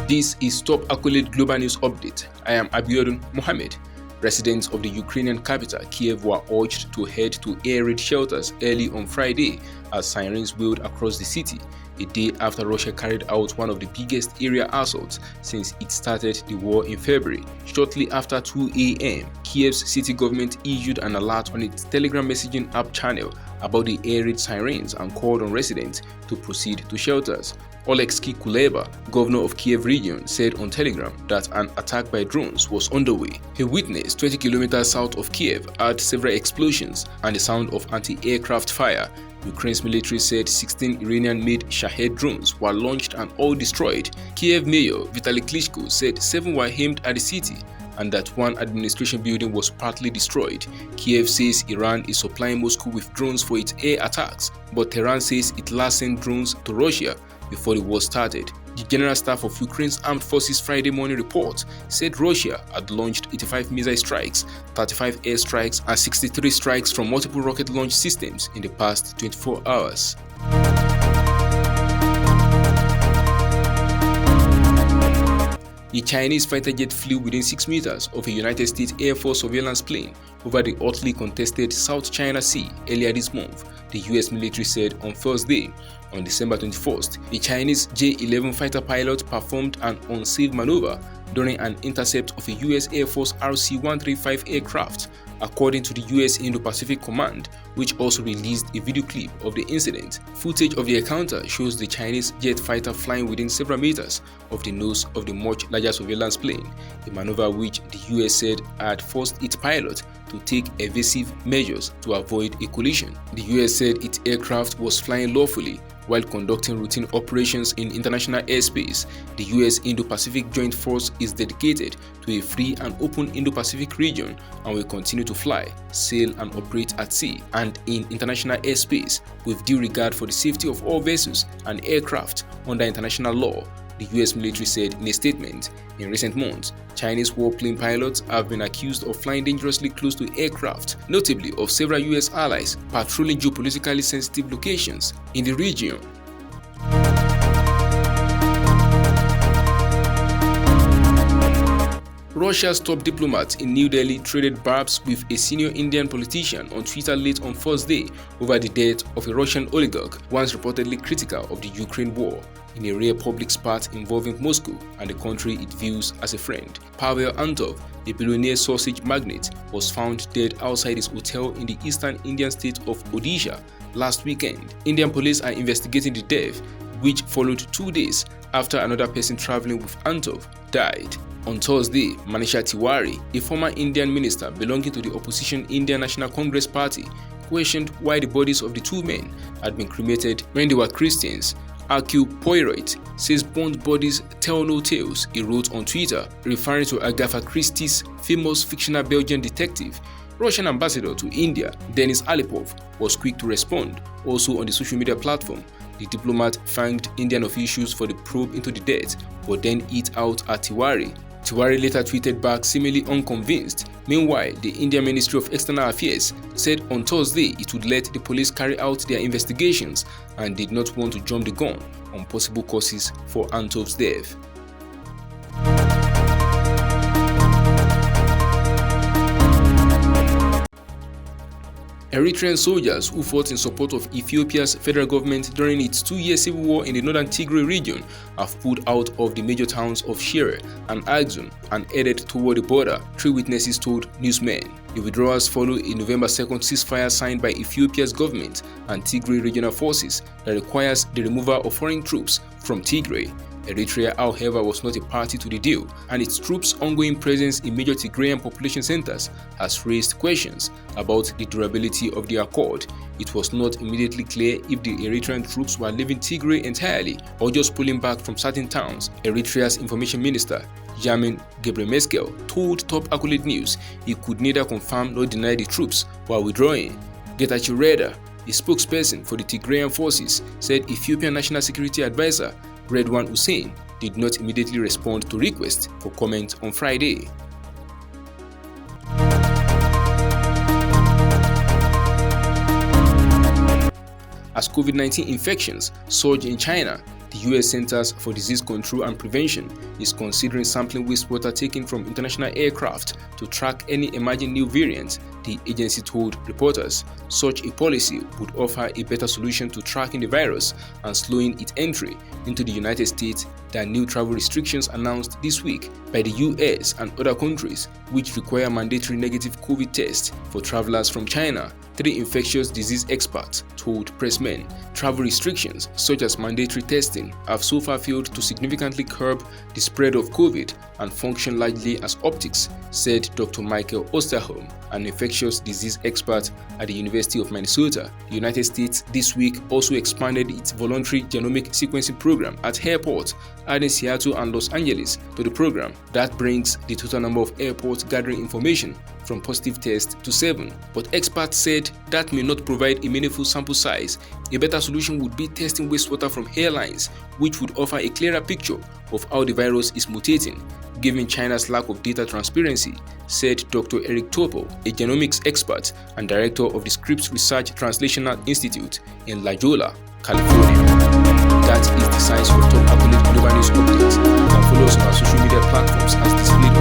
This is Top Accolade Global News Update. I am Abiodun Mohammed. Residents of the Ukrainian capital, Kiev, were urged to head to air raid shelters early on Friday as sirens wailed across the city, a day after Russia carried out one of the biggest area assaults since it started the war in February. Shortly after 2 a.m., Kiev's city government issued an alert on its Telegram messaging app channel about the air raid sirens and called on residents to proceed to shelters. Oleksiy Kuleba, governor of Kiev region, said on Telegram that an attack by drones was underway. He witnessed 20 kilometers south of Kiev heard several explosions and the sound of anti-aircraft fire. Ukraine's military said 16 Iranian-made Shahed drones were launched and all destroyed. Kiev mayor Vitaly Klitschko said 7 were aimed at the city and that one administration building was partly destroyed. Kiev says Iran is supplying Moscow with drones for its air attacks, but Tehran says it last sent drones to Russia before the war started. The General Staff of Ukraine's Armed Forces Friday morning report said Russia had launched 85 missile strikes, 35 air strikes, and 63 strikes from multiple rocket launch systems in the past 24 hours. A Chinese fighter jet flew within 6 meters of a United States Air Force surveillance plane over the hotly contested South China Sea earlier this month, the US military said on Thursday. On December 21st, a Chinese J-11 fighter pilot performed an unsafe maneuver during an intercept of a US Air Force RC-135 aircraft, according to the US Indo-Pacific Command, which also released a video clip of the incident. Footage of the encounter shows the Chinese jet fighter flying within several meters of the nose of the much larger surveillance plane, a maneuver which the US said had forced its pilot to take evasive measures to avoid a collision. The US said its aircraft was flying lawfully while conducting routine operations in international airspace. The US Indo-Pacific Joint Force is dedicated to a free and open Indo-Pacific region and will continue to fly, sail and operate at sea and in international airspace with due regard for the safety of all vessels and aircraft under international law, the US military said in a statement. In recent months, Chinese warplane pilots have been accused of flying dangerously close to aircraft, notably of several US allies patrolling geopolitically sensitive locations in the region. Russia's top diplomat in New Delhi traded barbs with a senior Indian politician on Twitter late on Thursday over the death of a Russian oligarch once reportedly critical of the Ukraine war, in a rare public spat involving Moscow and the country it views as a friend. Pavel Antov, a billionaire sausage magnate, was found dead outside his hotel in the eastern Indian state of Odisha last weekend. Indian police are investigating the death, which followed 2 days after another person traveling with Antov died. On Thursday, Manisha Tiwari, a former Indian minister belonging to the opposition Indian National Congress Party, questioned why the bodies of the 2 men had been cremated when they were Christians. Akil Poirot says burnt bodies tell no tales, he wrote on Twitter, referring to Agatha Christie's famous fictional Belgian detective. Russian ambassador to India, Denis Alipov, was quick to respond. Also on the social media platform, the diplomat thanked Indian officials for the probe into the death, but then hit out at Tiwari. Tiwari later tweeted back seemingly unconvinced. Meanwhile, the Indian Ministry of External Affairs said on Thursday it would let the police carry out their investigations and did not want to jump the gun on possible causes for Antov's death. Eritrean soldiers who fought in support of Ethiopia's federal government during its 2-year civil war in the northern Tigray region have pulled out of the major towns of Shire and Axum and headed toward the border, 3 witnesses told newsmen. The withdrawals follow a November 2nd ceasefire signed by Ethiopia's government and Tigray regional forces that requires the removal of foreign troops from Tigray. Eritrea, however, was not a party to the deal, and its troops' ongoing presence in major Tigrayan population centers has raised questions about the durability of the accord. It was not immediately clear if the Eritrean troops were leaving Tigray entirely or just pulling back from certain towns. Eritrea's information minister, Yamin Gebremeskel, told Top Accolade News he could neither confirm nor deny the troops were withdrawing. Getachew Reda, a spokesperson for the Tigrayan forces, said Ethiopian National Security Advisor Redwan Hussein did not immediately respond to requests for comment on Friday. As COVID-19 infections surge in China, The US Centers for Disease Control and Prevention is considering sampling wastewater taken from international aircraft to track any emerging new variants, the agency told reporters. Such a policy would offer a better solution to tracking the virus and slowing its entry into the United States than new travel restrictions announced this week by the US and other countries, which require mandatory negative COVID tests for travelers from China. 3 infectious disease experts told pressmen travel restrictions such as mandatory testing have so far failed to significantly curb the spread of COVID and function largely as optics, said Dr. Michael Osterholm, an infectious disease expert at the University of Minnesota. The United States this week also expanded its voluntary genomic sequencing program at airports, adding Seattle and Los Angeles to the program. That brings the total number of airports gathering information from positive tests to 7, but experts said that may not provide a meaningful sample size. A better solution would be testing wastewater from airlines, which would offer a clearer picture of how the virus is mutating, given China's lack of data transparency, said Dr. Eric Topol, a genomics expert and director of the Scripps Research Translational Institute in La Jolla, California. That is the Science for Top Accolade Global News Updates. You can follow us on our social media platforms as displayed